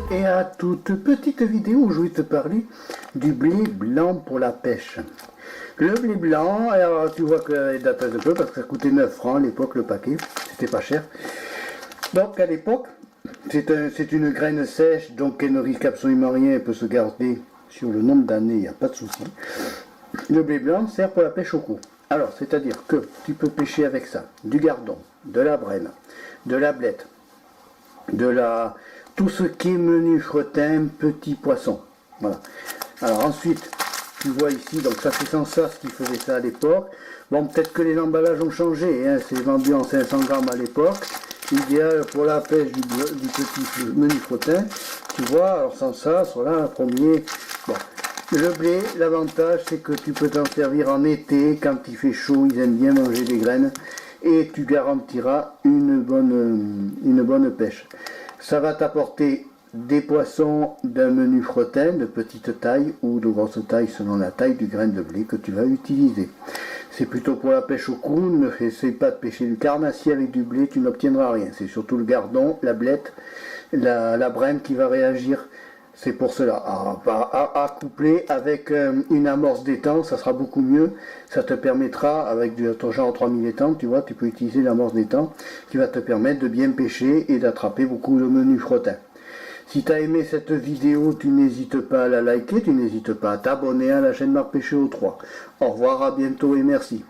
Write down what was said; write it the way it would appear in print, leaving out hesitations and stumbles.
et à toute petite vidéo où je vais te parler du blé blanc pour la pêche. Le blé blanc, alors tu vois qu'il date un peu parce que ça coûtait 9 francs à l'époque le paquet, c'était pas cher. Donc à l'époque, c'est une graine sèche, donc elle ne risque absolument rien, elle peut se garder sur le nombre d'années, il n'y a pas de souci. Le blé blanc sert pour la pêche au cou. Alors, c'est-à-dire que tu peux pêcher avec ça du gardon, de la brenne, de la blette, tout ce qui est menu fretin, petit poisson. Voilà. Alors ensuite, tu vois ici, donc ça c'est Sensas qui faisait ça à l'époque. Bon, peut-être que les emballages ont changé, hein, c'est vendu en 500 grammes à l'époque. Idéal pour la pêche du petit menu fretin. Tu vois, alors Sensas, voilà, premier. Bon. Le blé, l'avantage c'est que tu peux t'en servir en été, quand il fait chaud, ils aiment bien manger des graines, et tu garantiras une bonne pêche. Ça va t'apporter des poissons d'un menu fretin de petite taille ou de grosse taille selon la taille du grain de blé que tu vas utiliser. C'est plutôt pour la pêche au cou, ne essaie pas de pêcher du carnassier avec du blé, tu n'obtiendras rien. C'est surtout le gardon, la blette, la brenne qui va réagir. C'est pour cela, à coupler avec une amorce d'étang, ça sera beaucoup mieux. Ça te permettra, avec ton genre 3000 étangs, tu vois, tu peux utiliser l'amorce d'étang qui va te permettre de bien pêcher et d'attraper beaucoup de menus frettins. Si tu as aimé cette vidéo, tu n'hésites pas à la liker, tu n'hésites pas à t'abonner à la chaîne Marc Pêcher au 3. Au revoir, à bientôt et merci.